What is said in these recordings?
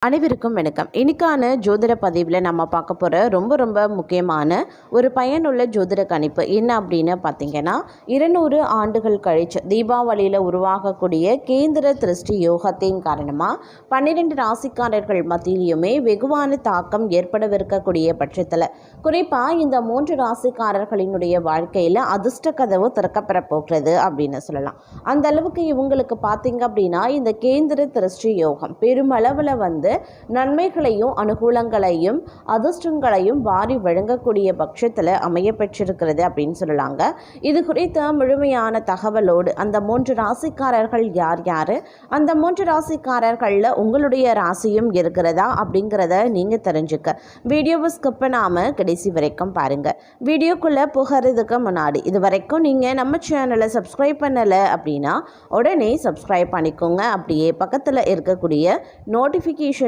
அனைவருக்கும் வணக்கம். இன்னைக்கான ஜோதிட பதிவில் நம்ம பார்க்க போகிற ரொம்ப முக்கியமான ஒரு பயனுள்ள ஜோதிட கணிப்பு என்ன அப்படின்னு பார்த்தீங்கன்னா, 200 ஆண்டுகள் கழித்து தீபாவளியில் உருவாகக்கூடிய கேந்திர திருஷ்டி யோகத்தின் காரணமாக 12 ராசிக்காரர்கள் மத்தியிலுமே வெகுவான தாக்கம் ஏற்படவிருக்கக்கூடிய பட்சத்தில், குறிப்பாக இந்த 3 ராசிக்காரர்களினுடைய வாழ்க்கையில் அதிர்ஷ்ட கதவு திறக்கப்பட போகிறது அப்படின்னு சொல்லலாம். அந்த அளவுக்கு இவங்களுக்கு பார்த்தீங்க அப்படின்னா இந்த கேந்திர திருஷ்டி யோகம் பெருமளவில் நன்மைகளையும் அனுகூலங்களையும் அதிர்ஷ்டங்களையும் வாரி வழங்கக்கூடிய பட்சத்தில் அமைய பெற்றிருக்கிறது அப்படின்னு சொல்லலாங்க. இது குறித்த முழுமையான தகவலோடு அந்த 3 ராசிக்காரர்கள் யார் யார், அந்த 3 ராசிக்காரர்களில் உங்களுடைய ராசியும் இருக்கிறதா அப்படிங்கிறத நீங்கள் தெரிஞ்சுக்க வீடியோவை ஸ்கிப் பண்ணாமல் கடைசி வரைக்கும் பாருங்கள். வீடியோக்குள்ளே புகிறதுக்கு முன்னாடி இது வரைக்கும் நீங்கள் நம்ம சேனலை சப்ஸ்கிரைப் பண்ணலை அப்படின்னா உடனே சப்ஸ்கிரைப் பண்ணிக்கோங்க. அப்படியே பக்கத்தில் இருக்கக்கூடிய நோட்டிஃபிகேஷனுக்கான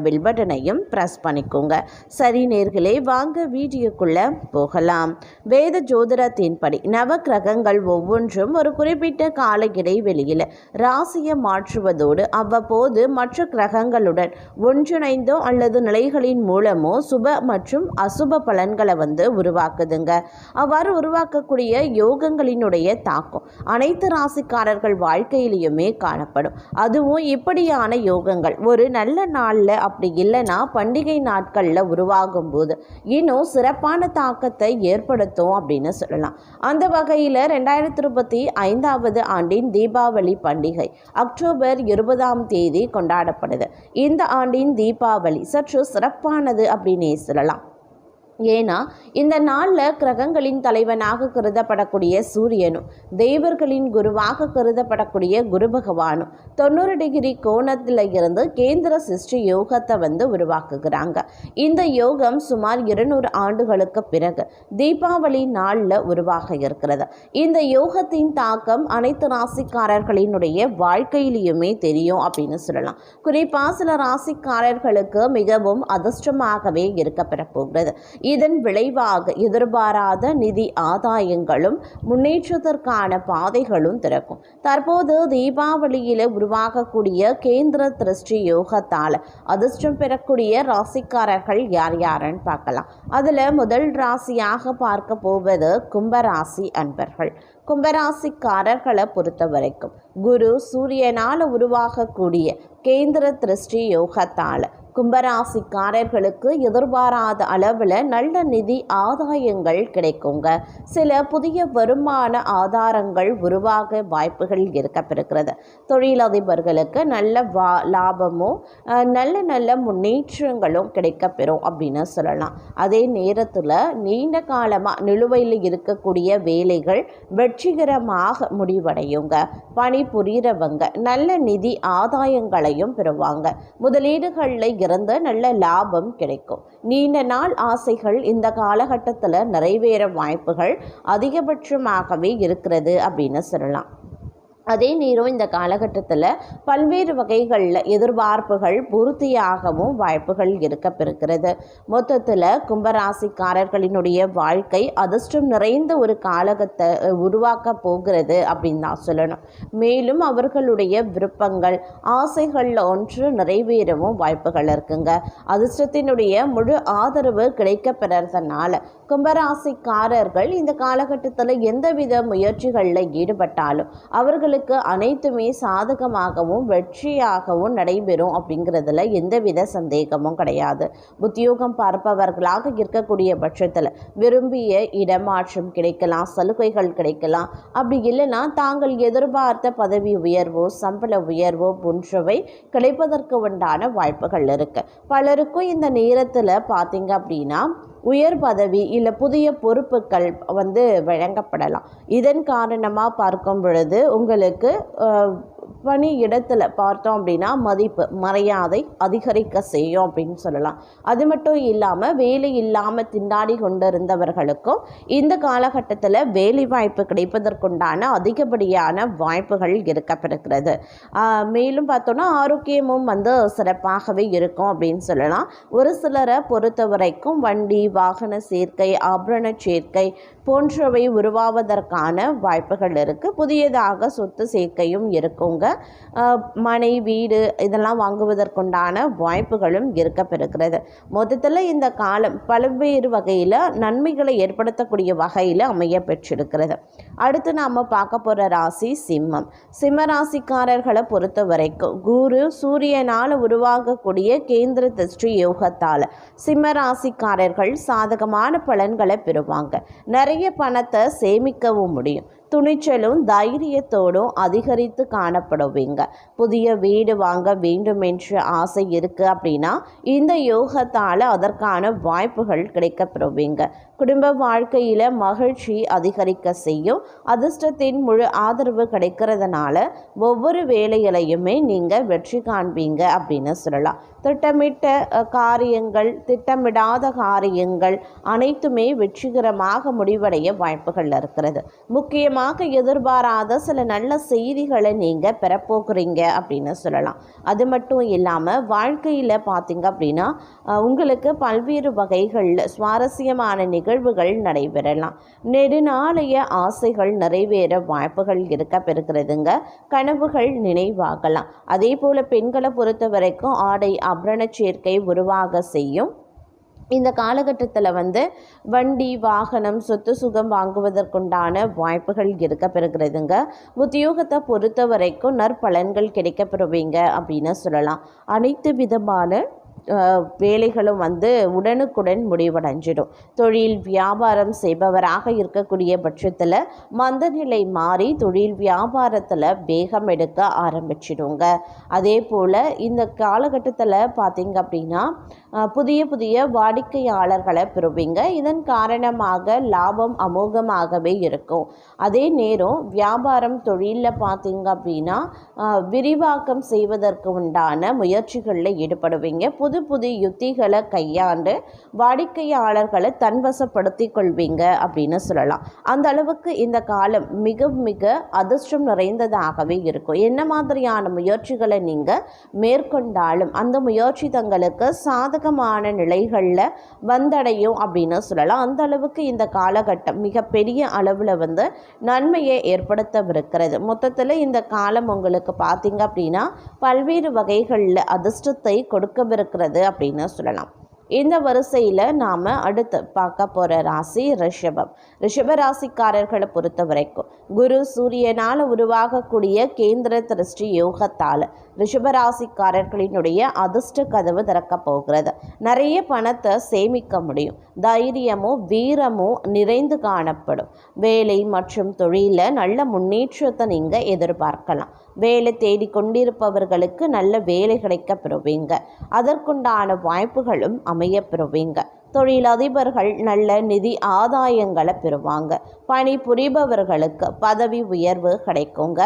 பெல் பட்டனையும் ப்ரெஸ் பண்ணிக்கோங்க. சரி நேர்களே, வாங்க வீடியோக்குள்ளே போகலாம். வேத ஜோதிடத்தின்படி நவ கிரகங்கள் ஒவ்வொன்றும் ஒரு குறிப்பிட்ட கால இடைவெளியில் ராசியை மாற்றுவதோடு அவ்வப்போது மற்ற கிரகங்களுடன் ஒன்றிணைந்தோ அல்லது நிலைகளின் மூலமோ சுப மற்றும் அசுப பலன்களை உருவாக்குதுங்க. அவ்வாறு உருவாக்கக்கூடிய யோகங்களினுடைய தாக்கம் அனைத்து ராசிக்காரர்கள் வாழ்க்கையிலையுமே காணப்படும். அதுவும் இப்படியான யோகங்கள் ஒரு நல்ல நாளில் அப்படி இல்லைன்னா பண்டிகை நாட்களில் உருவாகும் போது இன்னும் சிறப்பான தாக்கத்தை ஏற்படுத்தும் அப்படின்னு சொல்லலாம். அந்த வகையில் 2025 ஆண்டின் தீபாவளி பண்டிகை அக்டோபர் 20 கொண்டாடப்படுது. இந்த ஆண்டின் தீபாவளி சற்று சிறப்பானது அப்படின்னே சொல்லலாம். ஏன்னா இந்த நாளில் கிரகங்களின் தலைவனாக கருதப்படக்கூடிய சூரியனும் தெய்வர்களின் குருவாக கருதப்படக்கூடிய குரு பகவானும் 90 டிகிரி கோணத்தில் இருந்து கேந்திர சிருஷ்டி யோகத்தை உருவாக்குகிறாங்க. இந்த யோகம் சுமார் 200 ஆண்டுகளுக்கு பிறகு தீபாவளி நாளில் உருவாக இருக்கிறது. இந்த யோகத்தின் தாக்கம் அனைத்து ராசிக்காரர்களினுடைய வாழ்க்கையிலையுமே தெரியும் அப்படின்னு சொல்லலாம். குறிப்பாக சில ராசிக்காரர்களுக்கு மிகவும் அதிர்ஷ்டமாகவே இருக்கப்பெற போகிறது. இதன் விளைவாக எதிர்பாராத நிதி ஆதாயங்களும் முன்னேற்றத்திற்கான பாதைகளும் திறக்கும். தற்போது தீபாவளியில் உருவாகக்கூடிய கேந்திர திருஷ்டி யோகத்தால் அதிர்ஷ்டம் பெறக்கூடிய ராசிக்காரர்கள் யார் யாருன்னு பார்க்கலாம். அதில் முதல் ராசியாக பார்க்க போவது கும்பராசி அன்பர்கள். கும்பராசிக்காரர்களை பொறுத்த வரைக்கும் குரு சூரியனால் உருவாகக்கூடிய கேந்திர திருஷ்டி யோகத்தால் கும்பராசிக்காரர்களுக்கு எதிர்பாராத அளவில் நல்ல நிதி ஆதாயங்கள் கிடைக்குங்க. சில புதிய வருமான ஆதாரங்கள் உருவாக வாய்ப்புகள் இருக்கப்பெறுகிறது. தொழிலதிபர்களுக்கு நல்ல லாபமும் நல்ல முன்னேற்றங்களும் கிடைக்கப்பெறும் அப்படின்னு சொல்லலாம். அதே நேரத்தில் நீண்ட காலமாக நிலுவையில் இருக்கக்கூடிய வேலைகள் வெற்றிகரமாக முடிவடையுங்க. பணி புரிகிறவங்க நல்ல நிதி ஆதாயங்களையும் பெறுவாங்க. முதலீடுகளில் இருந்து நல்ல லாபம் கிடைக்கும். நீண்ட நாள் ஆசைகள் இந்த காலகட்டத்தில் நிறைவேற வாய்ப்புகள் அதிகபட்சமாகவே இருக்கிறது அப்படின்னு சொல்லலாம். அதே நேரம் இந்த காலகட்டத்தில் பல்வேறு வகைகளில் எதிர்பார்ப்புகள் பூர்த்தியாகவும் வாய்ப்புகள் இருக்கப்பெறுகிறது. மொத்தத்தில் கும்பராசிக்காரர்களினுடைய வாழ்க்கை அதிர்ஷ்டம் நிறைந்த ஒரு காலகத்தை உருவாக்க போகிறது அப்படின்னு தான் சொல்லணும். மேலும் அவர்களுடைய விருப்பங்கள் ஆசைகளில் ஒன்று நிறைவேறவும் வாய்ப்புகள் இருக்குங்க. அதிர்ஷ்டத்தினுடைய முழு ஆதரவு கிடைக்கப்பெறதுனால கும்பராசிக்காரர்கள் இந்த காலகட்டத்தில் எந்தவித முயற்சிகளில் ஈடுபட்டாலும் அவர்கள் அனைத்துமே சாதகமாகவும் வெற்றியாகவும் நடைபெறும் அப்படிங்கிறதுல எந்தவித சந்தேகமும் கிடையாது. உத்தியோகம் பார்ப்பவர்களாக இருக்கக்கூடிய பட்சத்தில் விரும்பிய இடமாற்றம் கிடைக்கலாம், சலுகைகள் கிடைக்கலாம். அப்படி இல்லைன்னா தாங்கள் எதிர்பார்த்த பதவி உயர்வோ சம்பள உயர்வோ போன்றவை கிடைப்பதற்கு உண்டான வாய்ப்புகள் இருக்கு. பலருக்கும் இந்த நேரத்தில் பார்த்தீங்க அப்படின்னா உயர் பதவி இல்லை புதிய பொறுப்புகள் வழங்கப்படலாம். இதன் காரணமாக பார்க்கும் பொழுது உங்களுக்கு பணி இடத்துல பார்த்தோம் அப்படின்னா மதிப்பு மரியாதை அதிகரிக்க செய்யும் அப்படின்னு சொல்லலாம். அது மட்டும் இல்லாமல் வேலை இல்லாமல் திண்டாடி கொண்டிருந்தவர்களுக்கும் இந்த காலகட்டத்தில் வேலை வாய்ப்பு கிடைப்பதற்குண்டான அதிகப்படியான வாய்ப்புகள் இருக்கப்பெறுகிறது. மேலும் பார்த்தோன்னா ஆரோக்கியமும் சிறப்பாகவே இருக்கும் அப்படின்னு சொல்லலாம். ஒரு சிலரை பொறுத்த வரைக்கும் வண்டி வாகன சேர்க்கை ஆபரண சேர்க்கை போன்றவை உருவாவதற்கான வாய்ப்புகள் இருக்குது. புதியதாக சொத்து சேர்க்கையும் இருக்குங்க. பெறுவீங்க. மனை வீடு இதெல்லாம் வாங்குவதற்குண்டான வாய்ப்புகளும் இருக்கப்பெறுகிறது. மொத்தத்தில் இந்த காலம் பல்வேறு வகையில் நன்மைகளை ஏற்படுத்தக்கூடிய வகையில் அமைய பெற்றிருக்கிறது. அடுத்து நாம் பார்க்க போகிற ராசி சிம்மம். சிம்ம ராசிக்காரர்களை பொறுத்த வரைக்கும் குரு சூரியனால் உருவாகக்கூடிய கேந்திர திருஷ்டி யோகத்தால் சிம்ம ராசிக்காரர்கள் சாதகமான பலன்களை பெறுவாங்க. நிறைய பணத்தை சேமிக்கவும் முடியும். துணிச்சலும் தைரியத்தோடும் அதிகரித்து காணப்படுவீங்க. புதிய வீடு வாங்க வேண்டும் என்ற ஆசை இருக்குது அப்படின்னா இந்த யோகத்தால் அதற்கான வாய்ப்புகள் கிடைக்கப்பெறுவீங்க. குடும்ப வாழ்க்கையில் மகிழ்ச்சி அதிகரிக்க செய்யும். அதிர்ஷ்டத்தின் முழு ஆதரவு கிடைக்கிறதுனால ஒவ்வொரு வேலைகளையுமே நீங்கள் வெற்றி காண்பீங்க அப்படின்னு சொல்லலாம். திட்டமிட்ட காரியங்கள் திட்டமிடாத காரியங்கள் அனைத்துமே வெற்றிகரமாக முடிவடைய வாய்ப்புகள் இருக்கிறது. முக்கியமாக எதிர்பாராத சில நல்ல செய்திகளை நீங்கள் பெறப்போகிறீங்க அப்படின்னு சொல்லலாம். அது மட்டும் இல்லாமல் வாழ்க்கையில் பார்த்தீங்க அப்படின்னா உங்களுக்கு பல்வேறு வகைகளில் சுவாரஸ்யமான நிகழ்வுகள் நடைபெறலாம். நெடுநாளைய ஆசைகள் நிறைவேற வாய்ப்புகள் இருக்க பெறுகிறதுங்க. கனவுகள் நினைவாகலாம். அதே போல் பெண்களை பொறுத்த வரைக்கும் ஆடை ஆபரண சேர்க்கை உருவாக செய்யும். இந்த காலகட்டத்தில் வண்டி வாகனம் சொத்து சுகம் வாங்குவதற்குண்டான வாய்ப்புகள் இருக்க பெறுகிறதுங்க. உத்தியோகத்தை பொறுத்த வரைக்கும் நற்பலன்கள் கிடைக்கப்பெறுவீங்க அப்படின்னு சொல்லலாம். அனைத்து விதமான வேலைகளும் உடனுக்குடன் முடிவடைஞ்சிடும். தொழில் வியாபாரம் செய்பவராக இருக்கக்கூடிய பட்சத்தில் மந்தநிலை மாறி தொழில் வியாபாரத்தில் வேகம் எடுக்க ஆரம்பிச்சிடுங்க. அதே போல் இந்த காலகட்டத்தில் பார்த்திங்க அப்படின்னா புதிய புதிய வாடிக்கையாளர்களை பெறுவீங்க. இதன் காரணமாக லாபம் அமோகமாகவே இருக்கும். அதே நேரம் வியாபாரம் தொழிலில் பார்த்திங்க அப்படின்னா விரிவாக்கம் செய்வதற்கு உண்டான முயற்சிகளில் ஈடுபடுவீங்க. புது யுத்திகளை கையாண்டு வாடிக்கையாளர்களை தன்வசப்படுத்தி கொள்வீங்க அப்படின்னு சொல்லலாம். அந்த அளவுக்கு இந்த காலம் மிக மிக அதிர்ஷ்டம் நிறைந்ததாகவே இருக்கும். என்ன மாதிரியான முயற்சிகளை நீங்கள் மேற்கொண்டாலும் அந்த முயற்சி தங்களுக்கு சாதகமான நிலைகளில் வந்தடையும் அப்படின்னு சொல்லலாம். அந்த அளவுக்கு இந்த காலகட்டம் மிகப்பெரிய அளவில் நன்மையை ஏற்படுத்தவிருக்கிறது. மொத்தத்தில் இந்த காலம் உங்களுக்கு பார்த்தீங்க அப்படின்னா பல்வேறு வகைகளில் அதிர்ஷ்டத்தை கொடுக்கவிருக்கிறது அப்படின்னு சொல்லலாம். இந்த வரிசையில் நாம் அடுத்து பார்க்க போகிற ராசி ரிஷபம். ரிஷப ராசிக்காரர்களை பொறுத்த வரைக்கும் குரு சூரியனால் உருவாகக்கூடிய கேந்திர திருஷ்டி யோகத்தால் ரிஷபராசிக்காரர்களினுடைய அதிர்ஷ்ட கதவு திறக்க போகிறது. நிறைய பணத்தை சேமிக்க முடியும். தைரியமும் வீரமும் நிறைந்து காணப்படும். வேலை மற்றும் தொழிலில் நல்ல முன்னேற்றத்தை நீங்கள் எதிர்பார்க்கலாம். வேலை தேடி கொண்டிருப்பவர்களுக்கு நல்ல வேலை கிடைக்க பெறுவீங்க. அதற்குண்டான வாய்ப்புகளும் அமைய பெறுவீங்க. தொழிலதிபர்கள் நல்ல நிதி ஆதாயங்களை பெறுவாங்க. பணி புரிபவர்களுக்கு பதவி உயர்வு கிடைக்குங்க.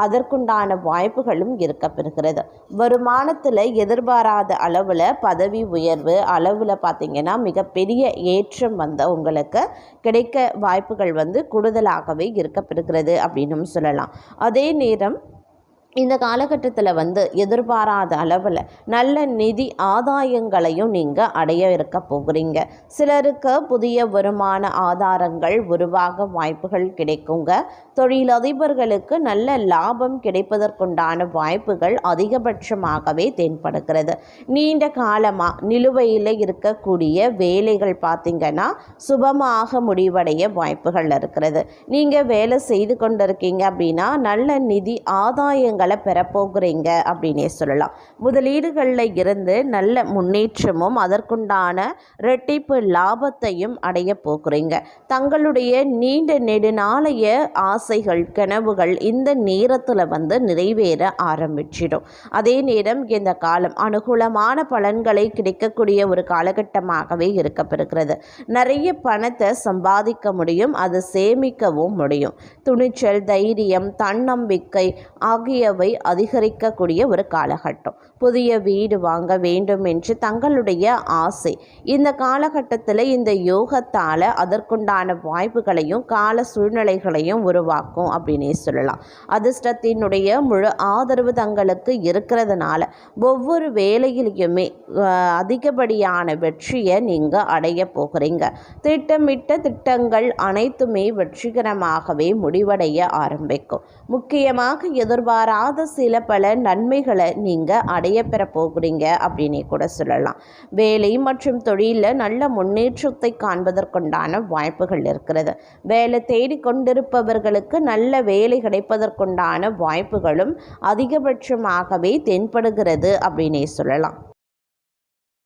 அதற்குண்டான வாய்ப்புகளும் இருக்க பெறுகிறது. வருமானத்தில் எதிர்பாராத அளவில் பதவி உயர்வு அளவில் பார்த்திங்கன்னா மிகப்பெரிய ஏற்றம் உங்களுக்கு கிடைக்க வாய்ப்புகள் கூடுதலாகவே இருக்க பெறுகிறது அப்படின்னு சொல்லலாம். அதே நேரம் இந்த காலகட்டத்தில் எதிர்பாராத அளவில் நல்ல நிதி ஆதாயங்களையும் நீங்கள் அடைய இருக்க போகிறீங்க. சிலருக்கு புதிய வருமான ஆதாரங்கள் உருவாக வாய்ப்புகள் கிடைக்குங்க. தொழிலதிபர்களுக்கு நல்ல லாபம் கிடைப்பதற்குண்டான வாய்ப்புகள் அதிகபட்சமாகவே தென்படுகிறது. நீண்ட காலமாக நிலுவையில் இருக்கக்கூடிய வேலைகள் பார்த்திங்கன்னா சுபமாக முடிவடைய வாய்ப்புகள் இருக்கிறது. நீங்கள் வேலை செய்து கொண்டிருக்கீங்க அப்படின்னா நல்ல நிதி ஆதாயங்கள் பெறப்போகிறீங்க அப்படின்னே சொல்லலாம். முதலீடுகளில் இருந்து நல்ல முன்னேற்றமும் அதற்குண்டான இரட்டிப்பு லாபத்தையும் அடைய போகிறீங்க. தங்களுடைய நீண்ட நெடுநாளைய ஆசைகள் கனவுகள் இந்த நேரத்தில் நிறைவேற ஆரம்பிச்சிடும். அதே நேரம் இந்த காலம் அனுகூலமான பலன்களை கிடைக்கக்கூடிய ஒரு காலகட்டமாகவே இருக்கப்பெறுகிறது. நிறைய பணத்தை சம்பாதிக்க முடியும். அதை சேமிக்கவும் முடியும். துணிச்சல் தைரியம் தன்னம்பிக்கை ஆகிய அதிகரிக்கக்கூடிய ஒரு காலகட்டம். புதிய வீடு வாங்க வேண்டும் என்று தங்களுடைய ஆசை இந்த காலகட்டத்தில் இந்த யோகத்தால் அதற்குண்டான வாய்ப்புகளையும் கால சூழ்நிலைகளையும் உருவாக்கும் அப்படின்னே சொல்லலாம். அதிர்ஷ்டத்தினுடைய முழு ஆதரவு தங்களுக்கு இருக்கிறதுனால ஒவ்வொரு வேலையிலையுமே அதிகப்படியான வெற்றியை நீங்கள் அடைய போகிறீங்க. திட்டமிட்ட திட்டங்கள் அனைத்துமே வெற்றிகரமாகவே முடிவடைய ஆரம்பிக்கும். முக்கியமாக எதிர்பாராத எதிர்பாராத சில பல நன்மைகளை நீங்கள் அடைய போகிறீங்க அப்படின்னே கூட சொல்லலாம். வேலை மற்றும் தொழிலில் நல்ல முன்னேற்றத்தை காண்பதற்குண்டான வாய்ப்புகள் இருக்கிறது. வேலை தேடிக்கொண்டிருப்பவர்களுக்கு நல்ல வேலை கிடைப்பதற்குண்டான வாய்ப்புகளும் அதிகபட்சமாகவே தென்படுகிறது அப்படின்னே சொல்லலாம்.